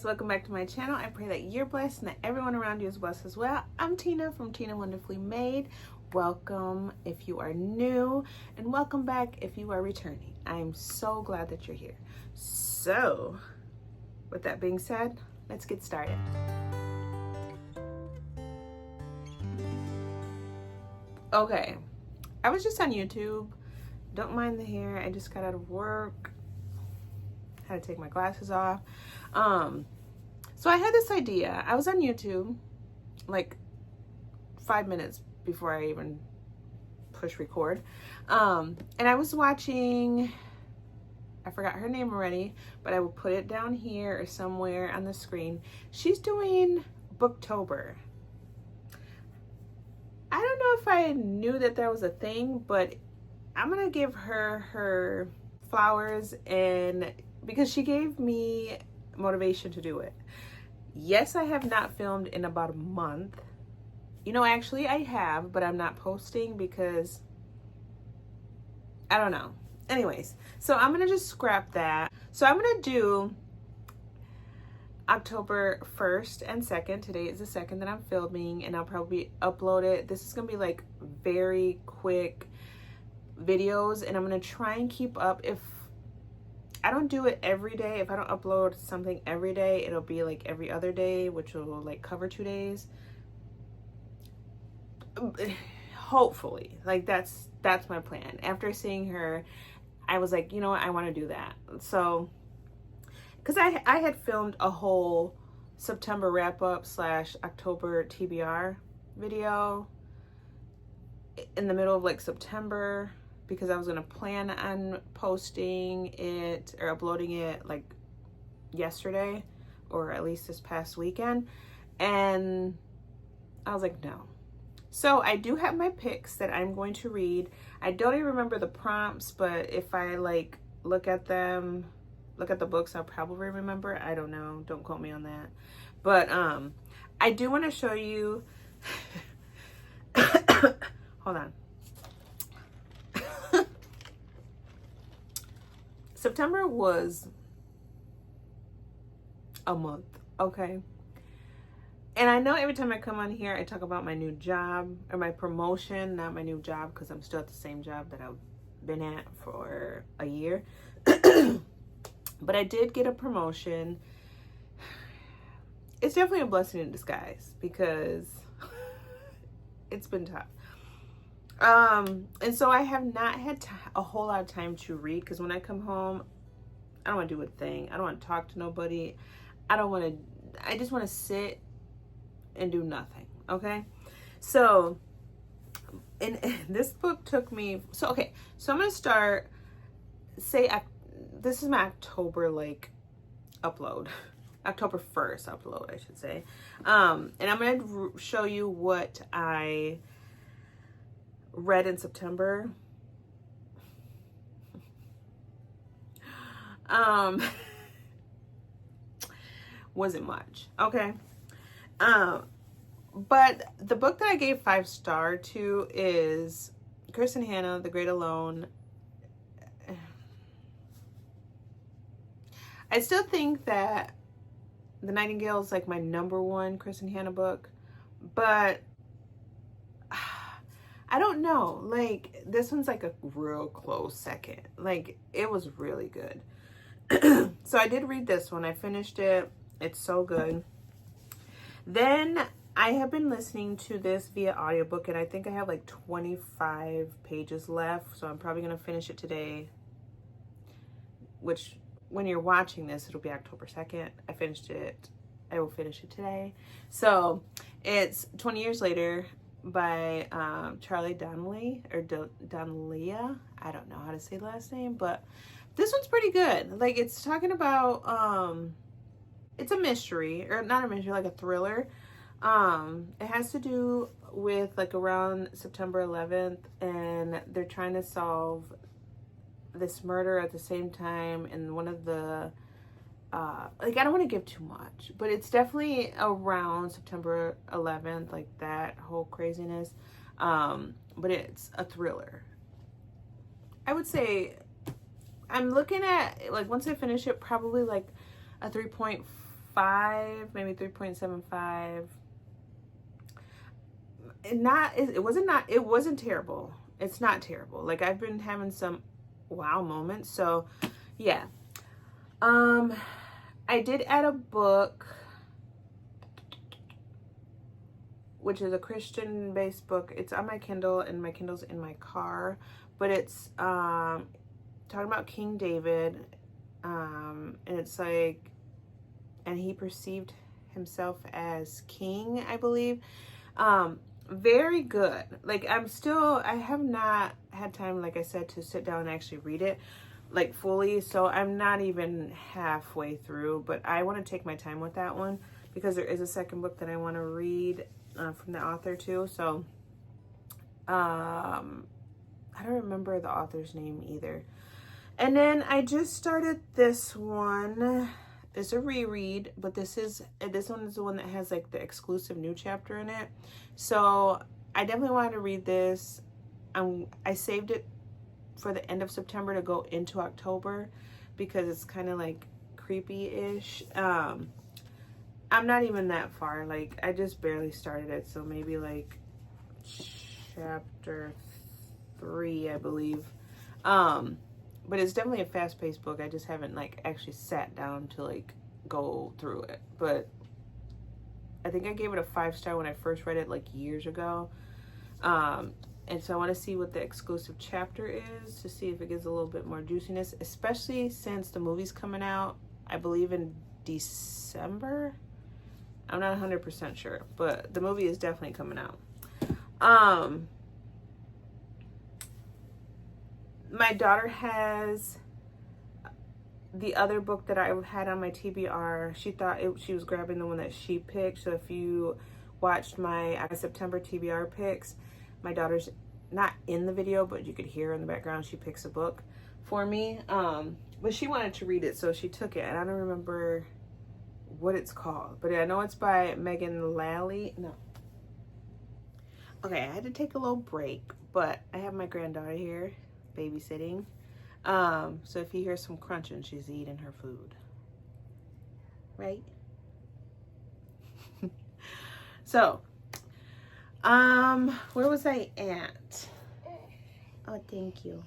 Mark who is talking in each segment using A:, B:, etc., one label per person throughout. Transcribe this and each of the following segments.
A: welcome back to my channel. I pray that you're blessed and that everyone around you is blessed as well. I'm Tina from Tina Wonderfully Made. Welcome if you are new, and welcome back if you are returning. I'm so glad that you're here. So, with that being said, let's get started. Okay, I was just on YouTube. Don't mind the hair. I just got out of work. Had to take my glasses off. So I had this idea. I was on YouTube like 5 minutes before I even push record. And I was watching, I forgot her name already, but I will put it down here or somewhere on the screen. She's doing Booktober. I don't know if I knew that that was a thing, but I'm gonna give her flowers, and because she gave me motivation to do it. Yes, I have not filmed in about a month. You know, actually I have, but I'm not posting because I don't know. Anyways, so I'm gonna just scrap that. So I'm gonna do October 1st and 2nd. Today is the 2nd that I'm filming, and I'll probably upload it. This is gonna be like very quick videos, and I'm gonna try and keep up. If I don't do it every day, if I don't upload something every day, it'll be like every other day, which will like cover 2 days. Hopefully, like that's my plan. After seeing her, I was like, you know what, I want to do that. So, because I had filmed a whole September wrap up / October TBR video in the middle of like September, because I was going to plan on posting it or uploading it like yesterday, or at least this past weekend. And I was like, no. So I do have my picks that I'm going to read. I don't even remember the prompts, but if I like look at them, look at the books, I'll probably remember. I don't know. Don't quote me on that. But I do want to show you. Hold on. September was a month, okay? And I know every time I come on here, I talk about my new job or my promotion, not my new job, because I'm still at the same job that I've been at for a year. But I did get a promotion. It's definitely a blessing in disguise because it's been tough. And so I have not had a whole lot of time to read, because when I come home, I don't want to do a thing. I don't want to talk to nobody. I just want to sit and do nothing. Okay. So, and this book took me, so I'm going to start, this is my October, like, upload. October 1st upload, I should say. And I'm going to show you what I read in September. Wasn't much, okay? But the book that I gave 5-star to is Kristen Hanna, The Great Alone. I still think that The Nightingale is like my #1 Kristen Hanna book, but I don't know, like this one's like a real close second. Like it was really good. So I did read this one. I finished it. It's so good. Then I have been listening to this via audiobook, and I think I have like 25 pages left, so I'm probably going to finish it today, which when you're watching this, it'll be October 2nd. I finished it. I will finish it today. So it's 20 Years Later by Charlie Donnelly, or Donnellia. I don't know how to say the last name, but this one's pretty good. Like, it's talking about, it's a mystery, or not a mystery, like a thriller. It has to do with like around September 11th, and they're trying to solve this murder at the same time. And one of the, like, I don't want to give too much, but it's definitely around September 11th, like that whole craziness. But it's a thriller. I would say I'm looking at, like, once I finish it, probably like a 3.5 5, maybe 3.75. It wasn't terrible. It's not terrible. Like, I've been having some wow moments. So yeah. I did add a book, which is a Christian based book. It's on my Kindle, and my Kindle's in my car, but it's talking about King David. And it's like, and he perceived himself as king, I believe. Very good. Like, I have not had time, like I said, to sit down and actually read it like fully, so I'm not even halfway through, but I want to take my time with that one because there is a second book that I want to read from the author too. So I don't remember the author's name either. And then I just started this one. It's a reread, but this one is the one that has like the exclusive new chapter in it. So I definitely wanted to read this. I saved it for the end of September to go into October because it's kind of like creepy-ish. I'm not even that far. Like, I just barely started it, so maybe like chapter 3, I believe. But it's definitely a fast-paced book. I just haven't like actually sat down to like go through it. But I think I gave it a 5-star when I first read it like years ago. And so I want to see what the exclusive chapter is to see if it gives a little bit more juiciness, especially since the movie's coming out, I believe, in December. I'm not 100% sure, but the movie is definitely coming out. My daughter has the other book that I had on my TBR. She thought she was grabbing the one that she picked. So if you watched my September TBR picks, my daughter's not in the video, but you could hear her in the background. She picks a book for me. But she wanted to read it, so she took it. And I don't remember what it's called, but I know it's by Megan Lally. No. Okay, I had to take a little break, but I have my granddaughter here babysitting. So if you hear some crunching, she's eating her food. Right? So, where was I at? Oh, thank you.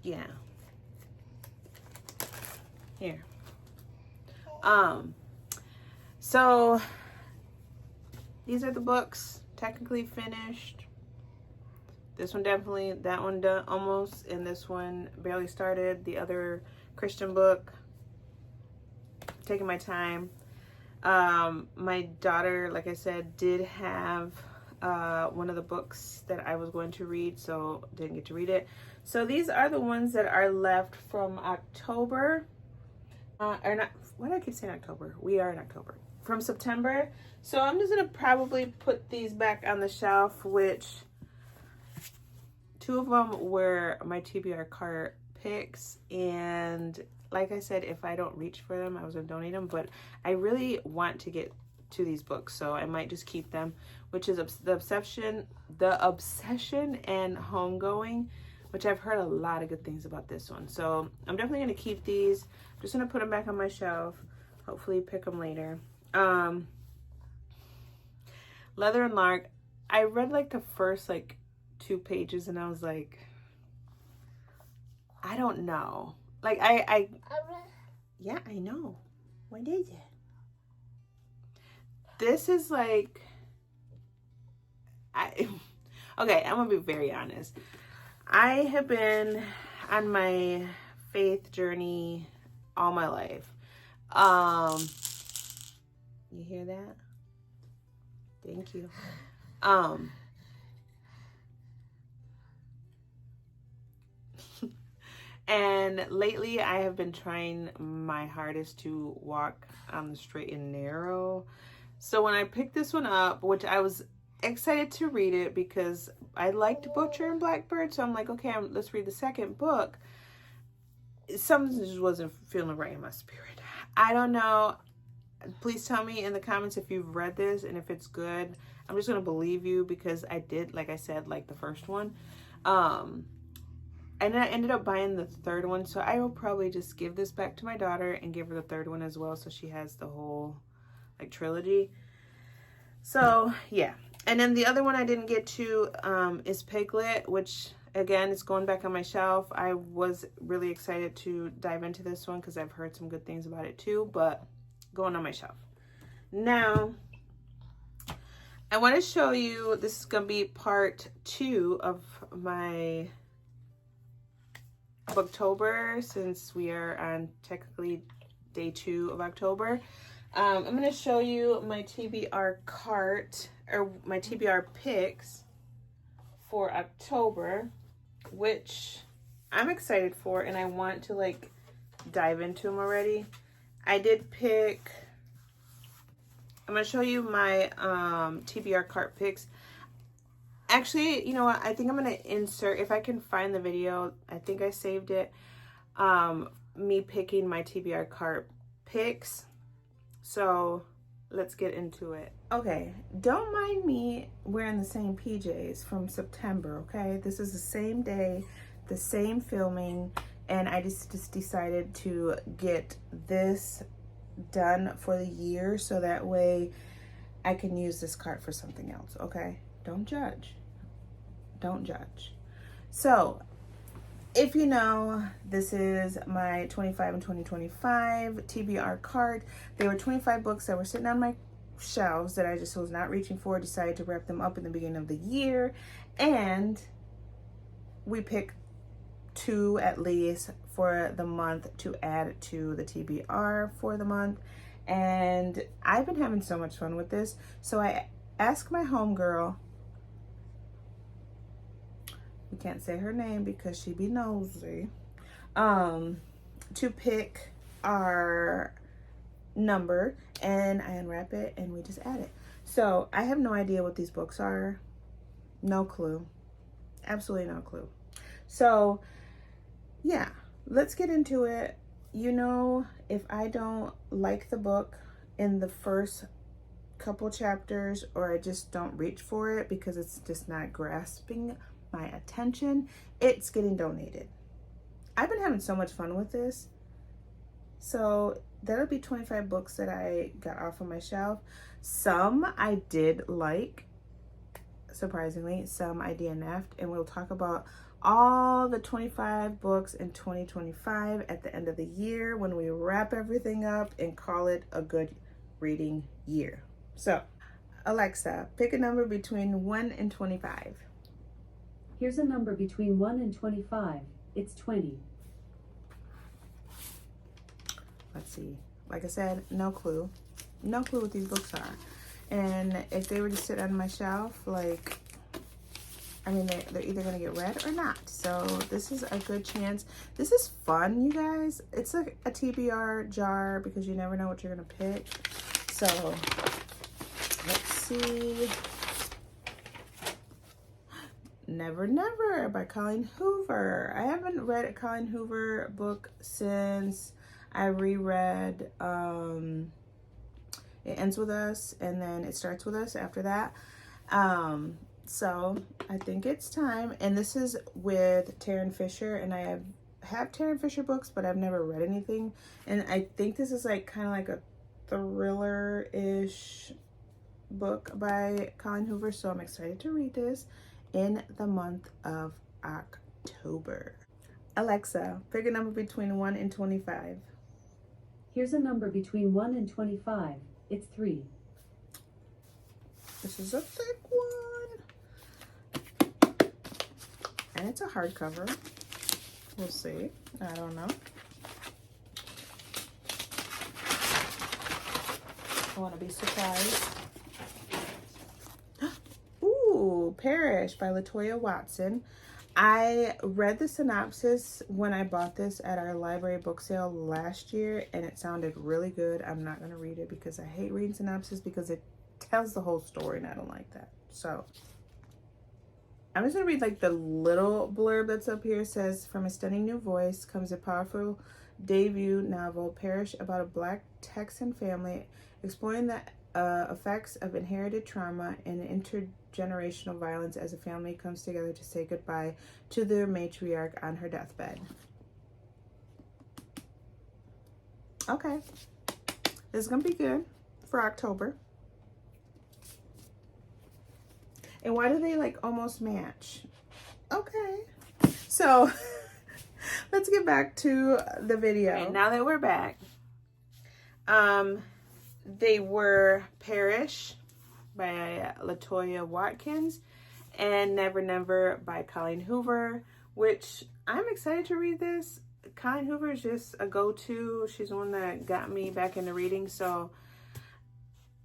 A: Yeah. Here. So these are the books technically finished. This one definitely, that one done almost, and this one barely started. The other Christian book, taking my time. My daughter, like I said, did have one of the books that I was going to read, so didn't get to read it. So these are the ones that are left from October. Or not, why do I keep saying October? We are in October. From September. So I'm just going to probably put these back on the shelf, which 2 of them were my TBR cart picks. And like I said, if I don't reach for them, I was going to donate them. But I really want to get to these books, so I might just keep them, which is The Obsession and Homegoing, which I've heard a lot of good things about this one. So I'm definitely going to keep these. I'm just going to put them back on my shelf. Hopefully pick them later. Leather and Lark. I read like the first like 2 pages and I was like, I don't know. Like yeah, I know. What is it? This is like, okay, I'm gonna be very honest. I have been on my faith journey all my life. You hear that? Thank you. And lately I have been trying my hardest to walk on the straight and narrow. So when I picked this one up, which I was excited to read it because I liked Butcher and Blackbird, so I'm like, okay, let's read the second book. Something just wasn't feeling right in my spirit. I don't know. Please tell me in the comments if you've read this and if it's good. I'm just going to believe you because I did, like I said, like the first one. and I ended up buying the third one, so I will probably just give this back to my daughter and give her the third one as well, so she has the whole like trilogy. So yeah, and then the other one I didn't get to is Piglet, which again is going back on my shelf. I was really excited to dive into this one because I've heard some good things about it too, but going on my shelf. Now I want to show you, this is going to be part 2 of my Booktober, since we are on technically day 2 of October. I'm going to show you my TBR cart, or my TBR picks for October, which I'm excited for, and I want to like dive into them already. I did pick, I'm going to show you my TBR cart picks. Actually, you know what? I think I'm going to insert, if I can find the video, I think I saved it, me picking my TBR cart picks. So let's get into it. Okay, don't mind me wearing the same PJs from September, okay? This is the same day, the same filming, and I just decided to get this done for the year so that way I can use this cart for something else, okay? Don't judge. Don't judge. So, if you know, this is my 25 and 2025 TBR cart. They were 25 books that were sitting on my shelves that I just was not reaching for. Decided to wrap them up in the beginning of the year. And we picked 2 at least for the month to add to the TBR for the month. And I've been having so much fun with this. So I asked my homegirl, we can't say her name because she be nosy, to pick our number, and I unwrap it and we just add it. So I have no idea what these books are. No clue. Absolutely no clue. So yeah, let's get into it. You know, if I don't like the book in the first couple chapters, or I just don't reach for it because it's just not grasping my attention, it's getting donated. I've been having so much fun with this. So that'll be 25 books that I got off of my shelf. Some I did like, surprisingly. Some I DNF'd, and we'll talk about all the 25 books in 2025 at the end of the year when we wrap everything up and call it a good reading year. So, Alexa, pick a number between 1 and 25.
B: Here's a number between 1 and 25. It's 20.
A: Let's see. Like I said, no clue. No clue what these books are. And if they were to sit on my shelf, like, I mean, they're either going to get read or not. So this is a good chance. This is fun, you guys. It's a TBR jar because you never know what you're going to pick. So let's see. Never Never by Colleen Hoover. I haven't read a Colleen Hoover book since I reread It Ends With Us, and then It Starts With Us after that. So I think it's time. And this is with Taryn Fisher, and I have Taryn Fisher books, but I've never read anything. And I think this is like kind of like a thriller-ish book by Colleen Hoover, so I'm excited to read this in the month of October. Alexa, pick a number between 1 and 25.
B: Here's a number between 1 and 25. It's 3.
A: This is a thick one. And it's a hardcover. We'll see. I don't know. I want to be surprised. Ooh, Perish by Latoya Watson. I read the synopsis when I bought this at our library book sale last year, and it sounded really good. I'm not going to read it because I hate reading synopsis because it tells the whole story, and I don't like that. So I'm just going to read like the little blurb that's up here. It says, from a stunning new voice comes a powerful debut novel, Perish, about a Black Texan family exploring the effects of inherited trauma and intergenerational violence as a family comes together to say goodbye to their matriarch on her deathbed. Okay. This is going to be good for October. And why do they like almost match? Okay. So let's get back to the video. Okay, now that we're back, they were Perish by LaToya Watkins and Never Never by Colleen Hoover, which I'm excited to read this. Colleen Hoover is just a go-to. She's the one that got me back into reading. So,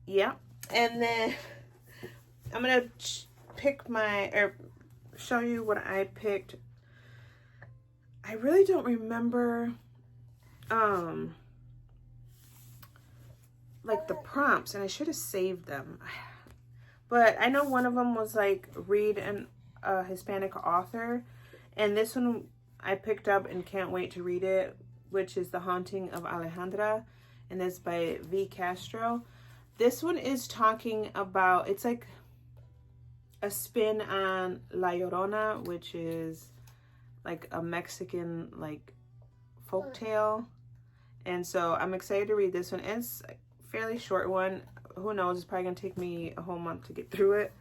A: yeah. And then I'm going to pick show you what I picked. I really don't remember like the prompts, and I should have saved them. But I know one of them was like read a Hispanic author, and this one I picked up and can't wait to read it, which is The Haunting of Alejandra, and it's by V. Castro. This one is talking about, it's like a spin on La Llorona, which is like a Mexican like folktale. And so I'm excited to read this one. And it's a fairly short one. Who knows, it's probably gonna take me a whole month to get through it.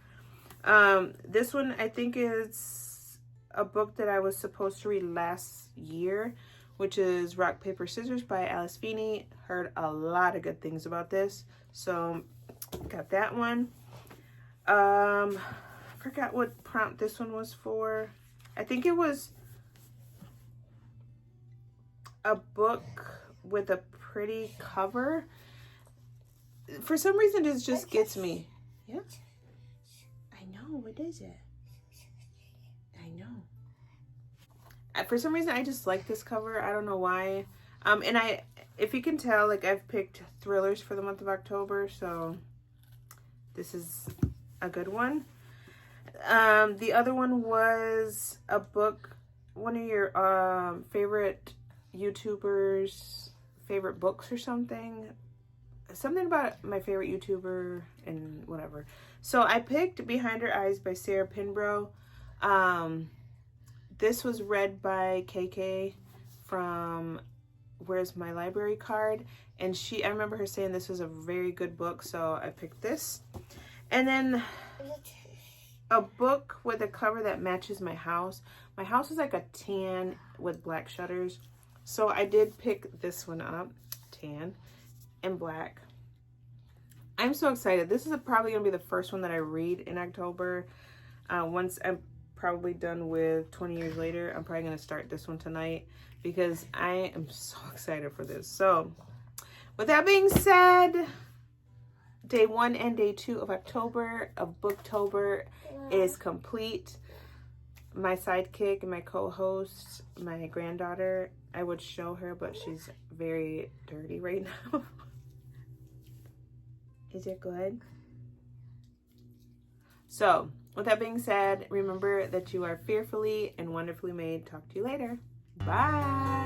A: This one I think is a book that I was supposed to read last year, which is Rock, Paper, Scissors by Alice Feeney. Heard a lot of good things about this, so got that one. Forgot what prompt this one was for. I think it was a book with a pretty cover. For some reason, it just gets me. Yeah. I know. What is it? I know. For some reason, I just like this cover. I don't know why. And if you can tell, like I've picked thrillers for the month of October, so this is a good one. The other one was a book, one of your favorite YouTubers' favorite books or something about my favorite YouTuber and whatever. So I picked Behind Her Eyes by Sarah Pinbrough. This was read by KK from Where's My Library Card, and I remember her saying this was a very good book, so I picked this. And then a book with a cover that matches my house. My house is like a tan with black shutters, so I did pick this one up, tan and black. I'm so excited. This is probably gonna be the first one that I read in October. Once I'm probably done with 20 Years Later, I'm probably gonna start this one tonight because I am so excited for this. So with that being said, day 1 and day 2 of October of Booktober is complete. My sidekick and my co-host, my granddaughter, I would show her, but she's very dirty right now. Is it good? So, with that being said, remember that you are fearfully and wonderfully made. Talk to you later. Bye.